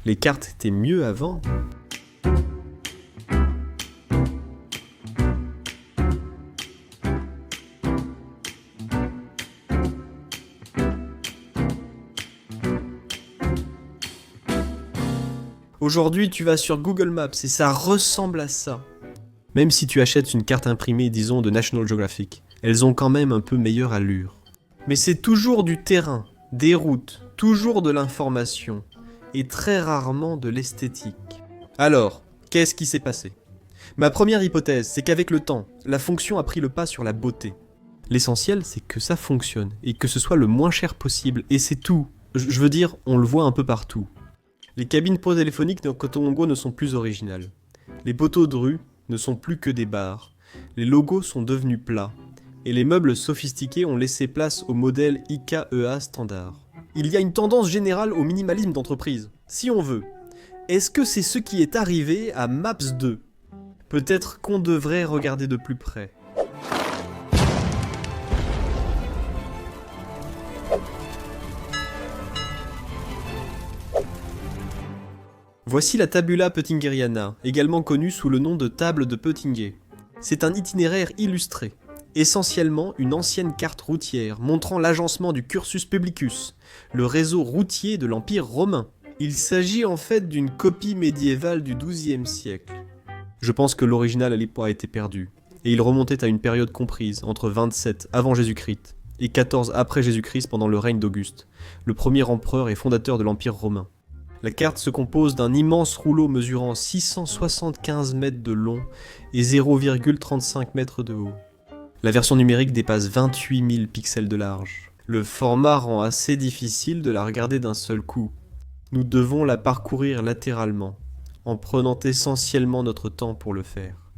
Les cartes étaient mieux avant. Aujourd'hui, tu vas sur Google Maps et ça ressemble à ça. Même si tu achètes une carte imprimée, disons, de National Geographic, elles ont quand même un peu meilleure allure. Mais c'est toujours du terrain, des routes, toujours de l'information, et très rarement de l'esthétique. Alors, qu'est-ce qui s'est passé ? Ma première hypothèse, c'est qu'avec le temps, la fonction a pris le pas sur la beauté. L'essentiel, c'est que ça fonctionne, et que ce soit le moins cher possible, et c'est tout. Je veux dire, on le voit un peu partout. Les cabines téléphoniques de Kotongo ne sont plus originales. Les poteaux de rue ne sont plus que des barres. Les logos sont devenus plats. Et les meubles sophistiqués ont laissé place au modèle IKEA standard. Il y a une tendance générale au minimalisme d'entreprise, si on veut. Est-ce que c'est ce qui est arrivé à Maps 2 ? Peut-être qu'on devrait regarder de plus près. Voici la Tabula Peutingeriana, également connue sous le nom de table de Peutinger. C'est un itinéraire illustré, essentiellement une ancienne carte routière montrant l'agencement du Cursus Publicus, le réseau routier de l'Empire romain. Il s'agit en fait d'une copie médiévale du XIIe siècle. Je pense que l'original a été perdu, et il remontait à une période comprise entre 27 avant Jésus-Christ et 14 après Jésus-Christ pendant le règne d'Auguste, le premier empereur et fondateur de l'Empire romain. La carte se compose d'un immense rouleau mesurant 675 mètres de long et 0,35 mètres de haut. La version numérique dépasse 28 000 pixels de large. Le format rend assez difficile de la regarder d'un seul coup. Nous devons la parcourir latéralement, en prenant essentiellement notre temps pour le faire.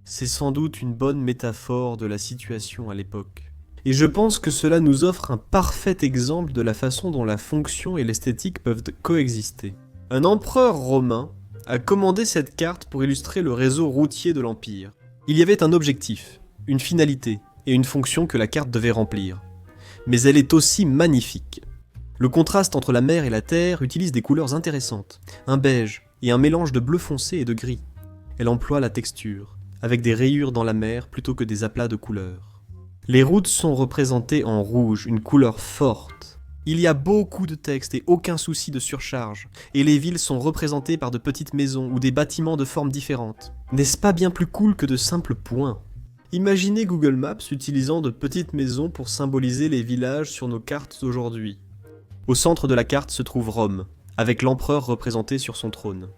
C'est sans doute une bonne métaphore de la situation à l'époque. Et je pense que cela nous offre un parfait exemple de la façon dont la fonction et l'esthétique peuvent coexister. Un empereur romain a commandé cette carte pour illustrer le réseau routier de l'Empire. Il y avait un objectif, une finalité et une fonction que la carte devait remplir. Mais elle est aussi magnifique. Le contraste entre la mer et la terre utilise des couleurs intéressantes, un beige et un mélange de bleu foncé et de gris. Elle emploie la texture, avec des rayures dans la mer plutôt que des aplats de couleurs. Les routes sont représentées en rouge, une couleur forte. Il y a beaucoup de texte et aucun souci de surcharge, et les villes sont représentées par de petites maisons ou des bâtiments de formes différentes. N'est-ce pas bien plus cool que de simples points ? Imaginez Google Maps utilisant de petites maisons pour symboliser les villages sur nos cartes d'aujourd'hui. Au centre de la carte se trouve Rome, avec l'empereur représenté sur son trône.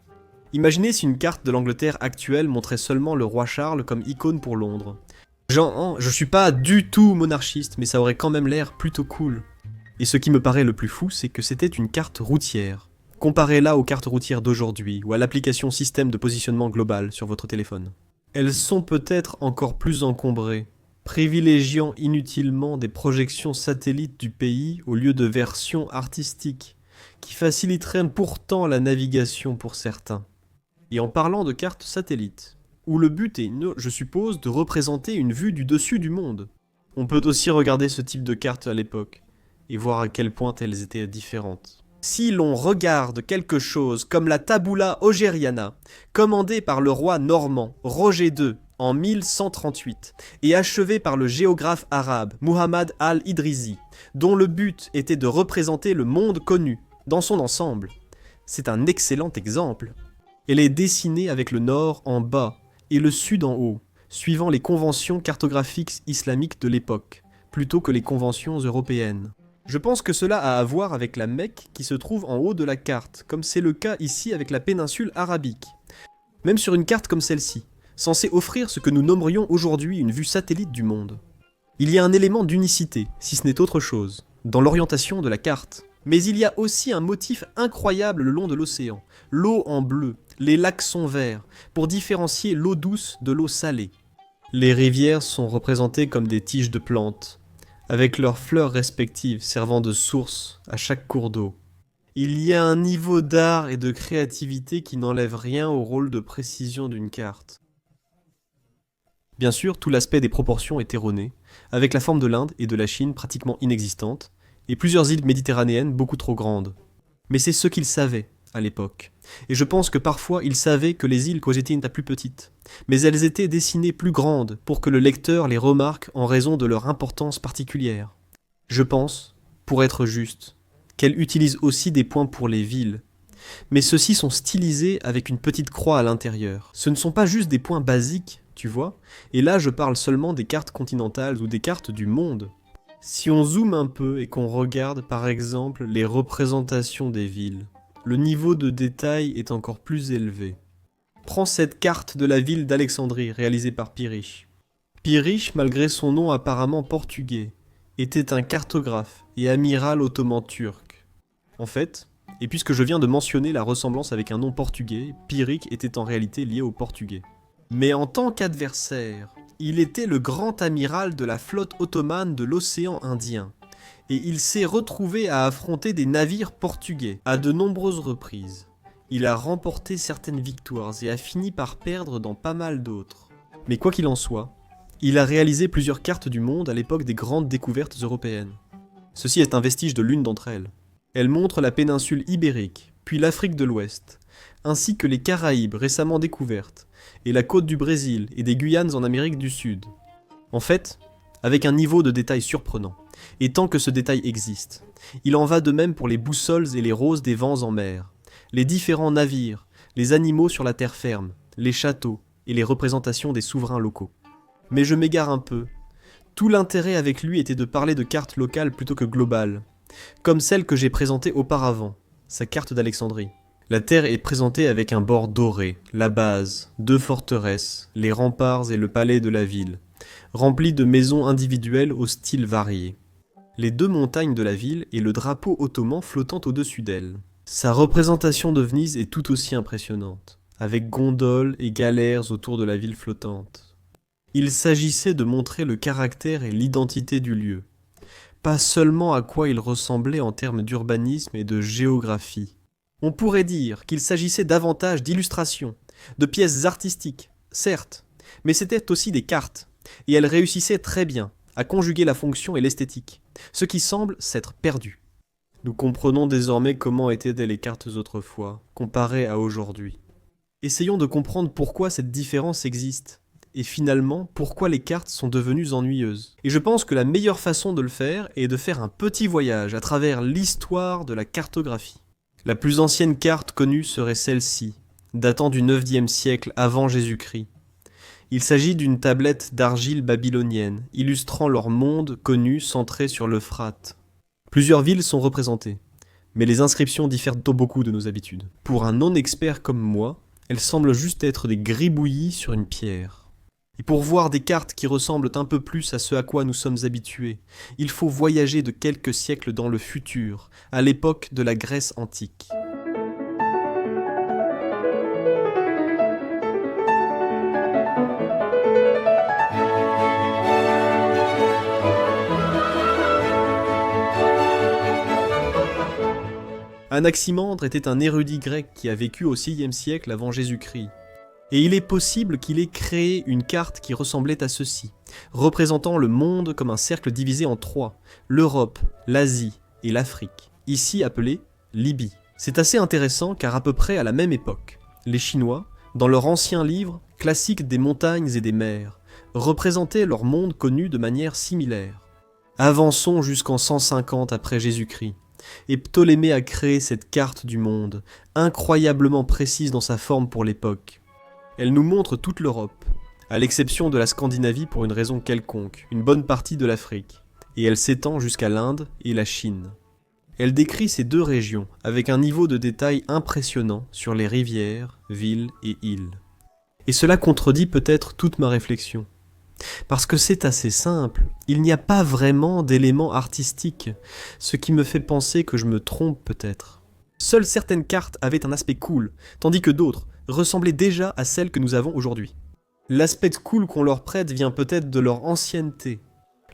Imaginez si une carte de l'Angleterre actuelle montrait seulement le roi Charles comme icône pour Londres. Je suis pas du tout monarchiste, mais ça aurait quand même l'air plutôt cool. Et ce qui me paraît le plus fou, c'est que c'était une carte routière. Comparez-la aux cartes routières d'aujourd'hui, ou à l'application système de positionnement global sur votre téléphone. Elles sont peut-être encore plus encombrées, privilégiant inutilement des projections satellites du pays au lieu de versions artistiques, qui faciliteraient pourtant la navigation pour certains. Et en parlant de cartes satellites, où le but est, je suppose, de représenter une vue du dessus du monde. On peut aussi regarder ce type de cartes à l'époque, et voir à quel point elles étaient différentes. Si l'on regarde quelque chose comme la Tabula Ogeriana, commandée par le roi normand Roger II en 1138, et achevée par le géographe arabe Muhammad al-Idrisi, dont le but était de représenter le monde connu, dans son ensemble, c'est un excellent exemple. Elle est dessinée avec le nord en bas, et le sud en haut, suivant les conventions cartographiques islamiques de l'époque, plutôt que les conventions européennes. Je pense que cela a à voir avec la Mecque qui se trouve en haut de la carte, comme c'est le cas ici avec la péninsule arabique. Même sur une carte comme celle-ci, censée offrir ce que nous nommerions aujourd'hui une vue satellite du monde. Il y a un élément d'unicité, si ce n'est autre chose, dans l'orientation de la carte. Mais il y a aussi un motif incroyable le long de l'océan, l'eau en bleu, les lacs sont verts, pour différencier l'eau douce de l'eau salée. Les rivières sont représentées comme des tiges de plantes, avec leurs fleurs respectives servant de source à chaque cours d'eau. Il y a un niveau d'art et de créativité qui n'enlève rien au rôle de précision d'une carte. Bien sûr, tout l'aspect des proportions est erroné, avec la forme de l'Inde et de la Chine pratiquement inexistante, et plusieurs îles méditerranéennes beaucoup trop grandes. Mais c'est ce qu'ils savaient, à l'époque, et je pense que parfois ils savaient que les îles Cosette étaient plus petites, mais elles étaient dessinées plus grandes pour que le lecteur les remarque en raison de leur importance particulière. Je pense, pour être juste, qu'elle utilise aussi des points pour les villes, mais ceux-ci sont stylisés avec une petite croix à l'intérieur. Ce ne sont pas juste des points basiques, tu vois, et là je parle seulement des cartes continentales ou des cartes du monde. Si on zoome un peu et qu'on regarde par exemple les représentations des villes, le niveau de détail est encore plus élevé. Prends cette carte de la ville d'Alexandrie réalisée par Pirich. Pirich, malgré son nom apparemment portugais, était un cartographe et amiral ottoman turc. En fait, et puisque je viens de mentionner la ressemblance avec un nom portugais, Pirich était en réalité lié au portugais. Mais en tant qu'adversaire, il était le grand amiral de la flotte ottomane de l'océan Indien, et il s'est retrouvé à affronter des navires portugais à de nombreuses reprises. Il a remporté certaines victoires et a fini par perdre dans pas mal d'autres. Mais quoi qu'il en soit, il a réalisé plusieurs cartes du monde à l'époque des grandes découvertes européennes. Ceci est un vestige de l'une d'entre elles. Elle montre la péninsule ibérique, puis l'Afrique de l'Ouest, ainsi que les Caraïbes récemment découvertes, et la côte du Brésil et des Guyanes en Amérique du Sud. En fait, avec un niveau de détail surprenant, et tant que ce détail existe. Il en va de même pour les boussoles et les roses des vents en mer, les différents navires, les animaux sur la terre ferme, les châteaux et les représentations des souverains locaux. Mais je m'égare un peu. Tout l'intérêt avec lui était de parler de cartes locales plutôt que globales, comme celle que j'ai présentée auparavant, sa carte d'Alexandrie. La terre est présentée avec un bord doré, la base, 2 forteresses, les remparts et le palais de la ville, remplis de maisons individuelles au style varié. Les 2 montagnes de la ville et le drapeau ottoman flottant au-dessus d'elles. Sa représentation de Venise est tout aussi impressionnante, avec gondoles et galères autour de la ville flottante. Il s'agissait de montrer le caractère et l'identité du lieu, pas seulement à quoi il ressemblait en termes d'urbanisme et de géographie. On pourrait dire qu'il s'agissait davantage d'illustrations, de pièces artistiques, certes, mais c'était aussi des cartes, et elles réussissaient très bien à conjuguer la fonction et l'esthétique, ce qui semble s'être perdu. Nous comprenons désormais comment étaient les cartes autrefois, comparées à aujourd'hui. Essayons de comprendre pourquoi cette différence existe, et finalement pourquoi les cartes sont devenues ennuyeuses. Et je pense que la meilleure façon de le faire est de faire un petit voyage à travers l'histoire de la cartographie. La plus ancienne carte connue serait celle-ci, datant du 9e siècle avant Jésus-Christ. Il s'agit d'une tablette d'argile babylonienne, illustrant leur monde connu centré sur l'Euphrate. Plusieurs villes sont représentées, mais les inscriptions diffèrent beaucoup de nos habitudes. Pour un non-expert comme moi, elles semblent juste être des gribouillis sur une pierre. Et pour voir des cartes qui ressemblent un peu plus à ce à quoi nous sommes habitués, il faut voyager de quelques siècles dans le futur, à l'époque de la Grèce antique. Anaximandre était un érudit grec qui a vécu au 6e siècle avant Jésus-Christ. Et il est possible qu'il ait créé une carte qui ressemblait à ceci, représentant le monde comme un cercle divisé en 3, l'Europe, l'Asie et l'Afrique, ici appelée Libye. C'est assez intéressant car à peu près à la même époque, les Chinois, dans leur ancien livre « Classique des montagnes et des mers », représentaient leur monde connu de manière similaire. Avançons jusqu'en 150 après Jésus-Christ. Et Ptolémée a créé cette carte du monde, incroyablement précise dans sa forme pour l'époque. Elle nous montre toute l'Europe, à l'exception de la Scandinavie pour une raison quelconque, une bonne partie de l'Afrique, et elle s'étend jusqu'à l'Inde et la Chine. Elle décrit ces 2 régions avec un niveau de détail impressionnant sur les rivières, villes et îles. Et cela contredit peut-être toute ma réflexion. Parce que c'est assez simple, il n'y a pas vraiment d'éléments artistiques, ce qui me fait penser que je me trompe peut-être. Seules certaines cartes avaient un aspect cool, tandis que d'autres ressemblaient déjà à celles que nous avons aujourd'hui. L'aspect cool qu'on leur prête vient peut-être de leur ancienneté,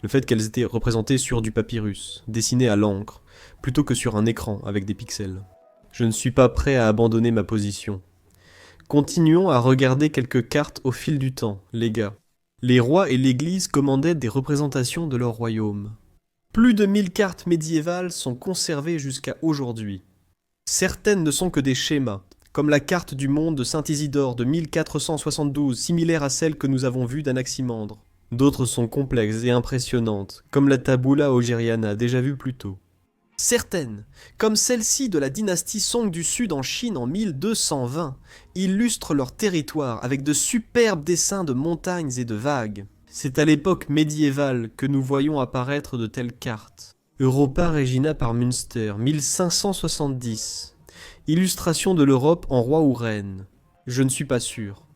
le fait qu'elles étaient représentées sur du papyrus, dessiné à l'encre, plutôt que sur un écran avec des pixels. Je ne suis pas prêt à abandonner ma position. Continuons à regarder quelques cartes au fil du temps, les gars. Les rois et l'église commandaient des représentations de leur royaume. Plus de 1000 cartes médiévales sont conservées jusqu'à aujourd'hui. Certaines ne sont que des schémas, comme la carte du monde de Saint-Isidore de 1472, similaire à celle que nous avons vue d'Anaximandre. D'autres sont complexes et impressionnantes, comme la Tabula Ogeriana déjà vue plus tôt. Certaines, comme celle-ci de la dynastie Song du Sud en Chine en 1220, illustrent leur territoire avec de superbes dessins de montagnes et de vagues. C'est à l'époque médiévale que nous voyons apparaître de telles cartes. Europa Regina par Münster, 1570. Illustration de l'Europe en roi ou reine. Je ne suis pas sûr.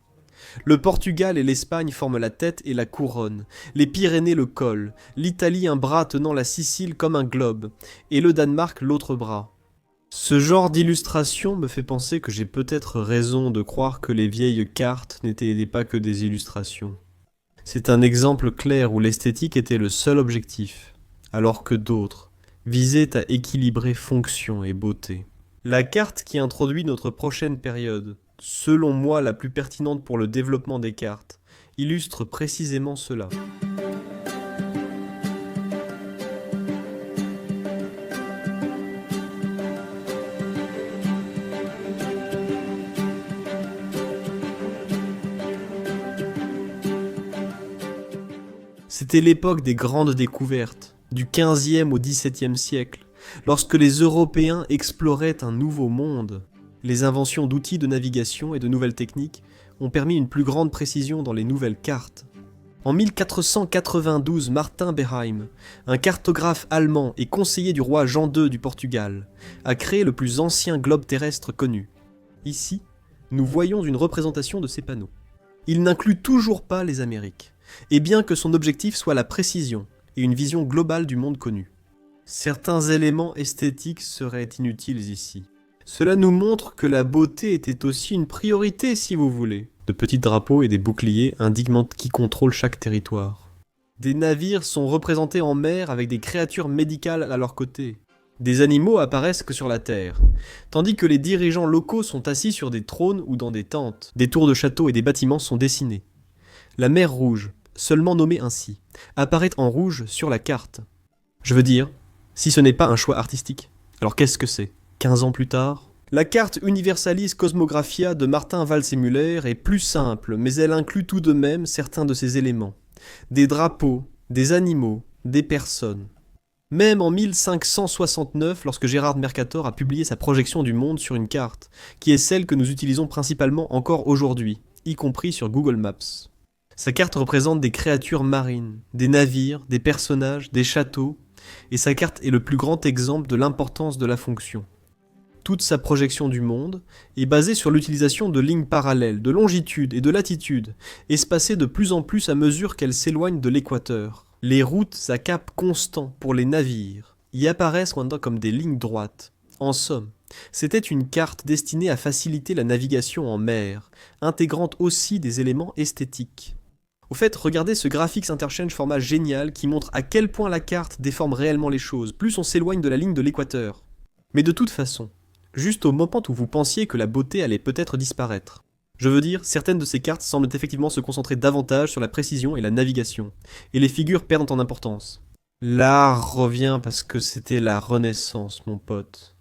Le Portugal et l'Espagne forment la tête et la couronne, les Pyrénées le col, l'Italie un bras tenant la Sicile comme un globe, et le Danemark l'autre bras. Ce genre d'illustration me fait penser que j'ai peut-être raison de croire que les vieilles cartes n'étaient pas que des illustrations. C'est un exemple clair où l'esthétique était le seul objectif, alors que d'autres visaient à équilibrer fonction et beauté. La carte qui introduit notre prochaine période, selon moi la plus pertinente pour le développement des cartes, illustre précisément cela. C'était l'époque des grandes découvertes, du XVe au XVIIe siècle, lorsque les Européens exploraient un nouveau monde. Les inventions d'outils de navigation et de nouvelles techniques ont permis une plus grande précision dans les nouvelles cartes. En 1492, Martin Behaim, un cartographe allemand et conseiller du roi Jean II du Portugal, a créé le plus ancien globe terrestre connu. Ici, nous voyons une représentation de ces panneaux. Il n'inclut toujours pas les Amériques, et bien que son objectif soit la précision et une vision globale du monde connu. Certains éléments esthétiques seraient inutiles ici. Cela nous montre que la beauté était aussi une priorité si vous voulez. De petits drapeaux et des boucliers indiquent qui contrôle chaque territoire. Des navires sont représentés en mer avec des créatures médicales à leur côté. Des animaux apparaissent que sur la terre, tandis que les dirigeants locaux sont assis sur des trônes ou dans des tentes. Des tours de châteaux et des bâtiments sont dessinés. La mer Rouge, seulement nommée ainsi, apparaît en rouge sur la carte. Je veux dire, si ce n'est pas un choix artistique, alors qu'est-ce que c'est ? 15 ans plus tard ? La carte Universalis Cosmographia de Martin Wals-et-Müller est plus simple, mais elle inclut tout de même certains de ces éléments. Des drapeaux, des animaux, des personnes. Même en 1569, lorsque Gérard Mercator a publié sa projection du monde sur une carte, qui est celle que nous utilisons principalement encore aujourd'hui, y compris sur Google Maps. Sa carte représente des créatures marines, des navires, des personnages, des châteaux, et sa carte est le plus grand exemple de l'importance de la fonction. Toute sa projection du monde est basée sur l'utilisation de lignes parallèles, de longitude et de latitude, espacées de plus en plus à mesure qu'elles s'éloignent de l'équateur. Les routes à cap constant pour les navires y apparaissent maintenant comme des lignes droites. En somme, c'était une carte destinée à faciliter la navigation en mer, intégrant aussi des éléments esthétiques. Au fait, regardez ce Graphics Interchange format génial qui montre à quel point la carte déforme réellement les choses, plus on s'éloigne de la ligne de l'équateur. Mais de toute façon, juste au moment où vous pensiez que la beauté allait peut-être disparaître. Je veux dire, certaines de ces cartes semblent effectivement se concentrer davantage sur la précision et la navigation, et les figures perdent en importance. L'art revient parce que c'était la Renaissance, mon pote.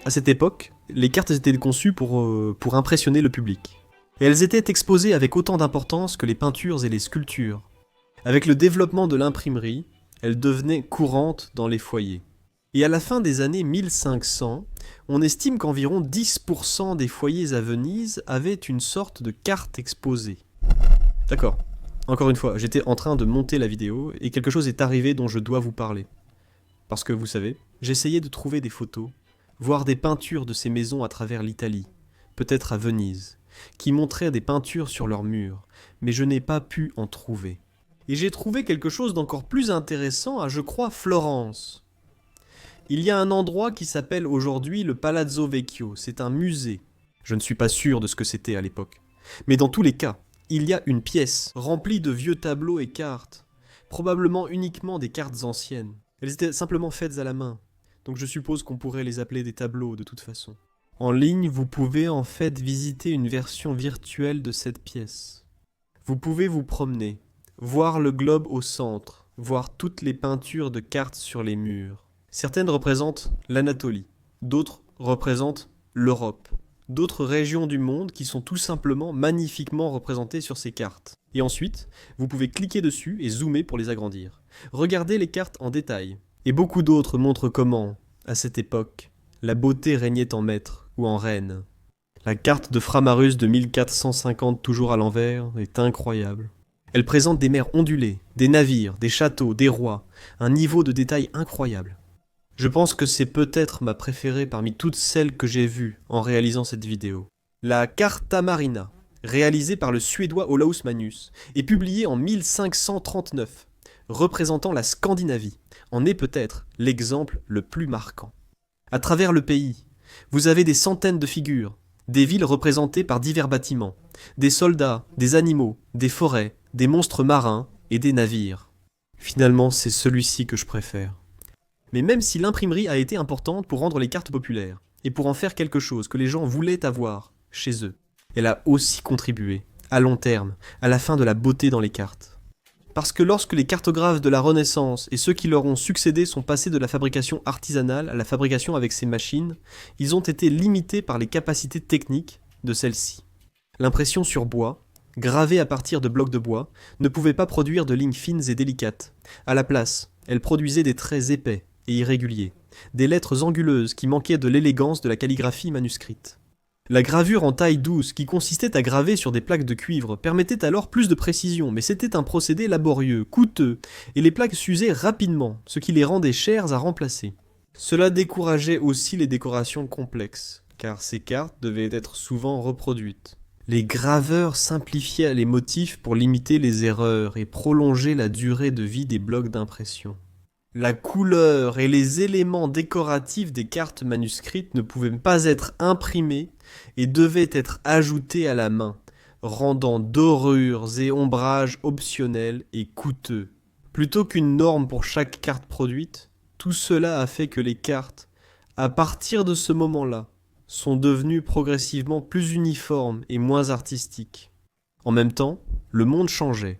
À cette époque, les cartes étaient conçues pour impressionner le public. Et elles étaient exposées avec autant d'importance que les peintures et les sculptures. Avec le développement de l'imprimerie, elles devenaient courantes dans les foyers. Et à la fin des années 1500, on estime qu'environ 10% des foyers à Venise avaient une sorte de carte exposée. D'accord. Encore une fois, j'étais en train de monter la vidéo et quelque chose est arrivé dont je dois vous parler. Parce que vous savez, j'essayais de trouver des photos, voire des peintures de ces maisons à travers l'Italie, peut-être à Venise, qui montraient des peintures sur leurs murs, mais je n'ai pas pu en trouver. Et j'ai trouvé quelque chose d'encore plus intéressant à, je crois, Florence. Il y a un endroit qui s'appelle aujourd'hui le Palazzo Vecchio, c'est un musée. Je ne suis pas sûr de ce que c'était à l'époque. Mais dans tous les cas, il y a une pièce remplie de vieux tableaux et cartes, probablement uniquement des cartes anciennes. Elles étaient simplement faites à la main, donc je suppose qu'on pourrait les appeler des tableaux de toute façon. En ligne, vous pouvez en fait visiter une version virtuelle de cette pièce. Vous pouvez vous promener, voir le globe au centre, voir toutes les peintures de cartes sur les murs. Certaines représentent l'Anatolie, d'autres représentent l'Europe, d'autres régions du monde qui sont tout simplement magnifiquement représentées sur ces cartes. Et ensuite, vous pouvez cliquer dessus et zoomer pour les agrandir. Regardez les cartes en détail. Et beaucoup d'autres montrent comment, à cette époque, la beauté régnait en maître ou en reine. La carte de Framarus de 1450 toujours à l'envers est incroyable. Elle présente des mers ondulées, des navires, des châteaux, des rois, un niveau de détail incroyable. Je pense que c'est peut-être ma préférée parmi toutes celles que j'ai vues en réalisant cette vidéo. La Carta Marina, réalisée par le Suédois Olaus Magnus, et publiée en 1539, représentant la Scandinavie, en est peut-être l'exemple le plus marquant. À travers le pays, vous avez des centaines de figures, des villes représentées par divers bâtiments, des soldats, des animaux, des forêts, des monstres marins et des navires. Finalement, c'est celui-ci que je préfère. Mais même si l'imprimerie a été importante pour rendre les cartes populaires, et pour en faire quelque chose que les gens voulaient avoir chez eux, elle a aussi contribué, à long terme, à la fin de la beauté dans les cartes. Parce que lorsque les cartographes de la Renaissance et ceux qui leur ont succédé sont passés de la fabrication artisanale à la fabrication avec ces machines, ils ont été limités par les capacités techniques de celles-ci. L'impression sur bois, gravée à partir de blocs de bois, ne pouvait pas produire de lignes fines et délicates. À la place, elle produisait des traits épais et irréguliers, des lettres anguleuses qui manquaient de l'élégance de la calligraphie manuscrite. La gravure en taille douce, qui consistait à graver sur des plaques de cuivre, permettait alors plus de précision, mais c'était un procédé laborieux, coûteux, et les plaques s'usaient rapidement, ce qui les rendait chères à remplacer. Cela décourageait aussi les décorations complexes, car ces cartes devaient être souvent reproduites. Les graveurs simplifiaient les motifs pour limiter les erreurs et prolonger la durée de vie des blocs d'impression. La couleur et les éléments décoratifs des cartes manuscrites ne pouvaient pas être imprimés et devaient être ajoutés à la main, rendant dorures et ombrages optionnels et coûteux. Plutôt qu'une norme pour chaque carte produite, tout cela a fait que les cartes, à partir de ce moment-là, sont devenues progressivement plus uniformes et moins artistiques. En même temps, le monde changeait,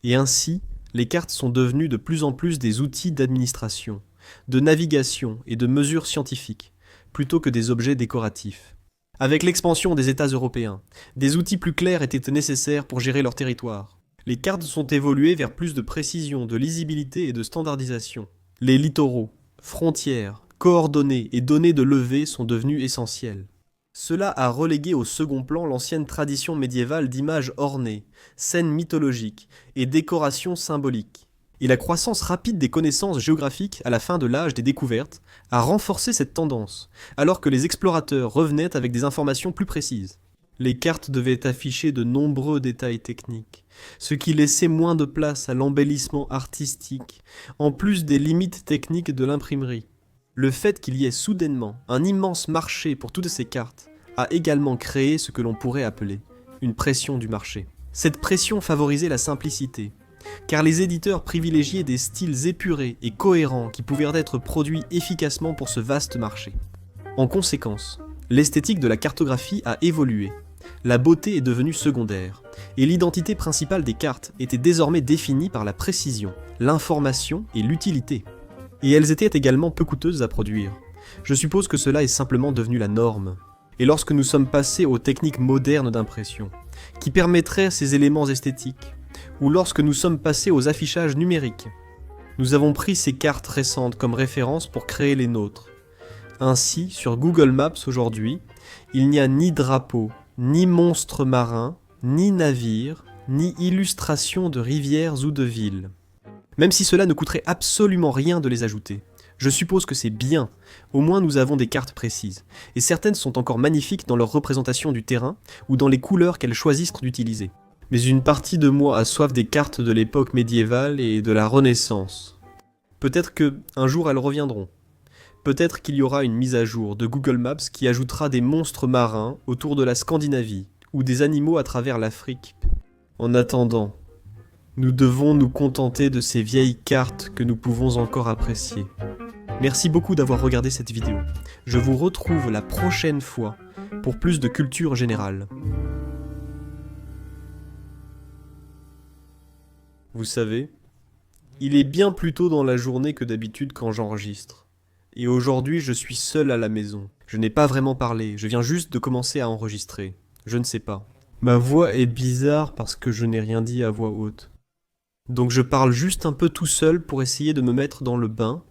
et ainsi, les cartes sont devenues de plus en plus des outils d'administration, de navigation et de mesures scientifiques, plutôt que des objets décoratifs. Avec l'expansion des États européens, des outils plus clairs étaient nécessaires pour gérer leur territoire. Les cartes sont évoluées vers plus de précision, de lisibilité et de standardisation. Les littoraux, frontières, coordonnées et données de levée sont devenus essentiels. Cela a relégué au second plan l'ancienne tradition médiévale d'images ornées, scènes mythologiques et décorations symboliques. Et la croissance rapide des connaissances géographiques à la fin de l'âge des découvertes a renforcé cette tendance, alors que les explorateurs revenaient avec des informations plus précises. Les cartes devaient afficher de nombreux détails techniques, ce qui laissait moins de place à l'embellissement artistique, en plus des limites techniques de l'imprimerie. Le fait qu'il y ait soudainement un immense marché pour toutes ces cartes a également créé ce que l'on pourrait appeler une pression du marché. Cette pression favorisait la simplicité, car les éditeurs privilégiaient des styles épurés et cohérents qui pouvaient être produits efficacement pour ce vaste marché. En conséquence, l'esthétique de la cartographie a évolué, la beauté est devenue secondaire, et l'identité principale des cartes était désormais définie par la précision, l'information et l'utilité. Et elles étaient également peu coûteuses à produire. Je suppose que cela est simplement devenu la norme. Et lorsque nous sommes passés aux techniques modernes d'impression, qui permettraient ces éléments esthétiques, ou lorsque nous sommes passés aux affichages numériques, nous avons pris ces cartes récentes comme référence pour créer les nôtres. Ainsi, sur Google Maps aujourd'hui, il n'y a ni drapeau, ni monstre marin, ni navire, ni illustration de rivières ou de villes. Même si cela ne coûterait absolument rien de les ajouter. Je suppose que c'est bien, au moins nous avons des cartes précises, et certaines sont encore magnifiques dans leur représentation du terrain ou dans les couleurs qu'elles choisissent d'utiliser. Mais une partie de moi a soif des cartes de l'époque médiévale et de la Renaissance. Peut-être que un jour elles reviendront. Peut-être qu'il y aura une mise à jour de Google Maps qui ajoutera des monstres marins autour de la Scandinavie, ou des animaux à travers l'Afrique. En attendant, nous devons nous contenter de ces vieilles cartes que nous pouvons encore apprécier. Merci beaucoup d'avoir regardé cette vidéo. Je vous retrouve la prochaine fois pour plus de culture générale. Vous savez, Il est bien plus tôt dans la journée que d'habitude quand j'enregistre. Et aujourd'hui, je suis seul à la maison. Je n'ai pas vraiment parlé, je viens juste de commencer à enregistrer. Je ne sais pas. Ma voix est bizarre parce que je n'ai rien dit à voix haute. Donc je parle juste un peu tout seul pour essayer de me mettre dans le bain,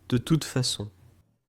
de toute façon.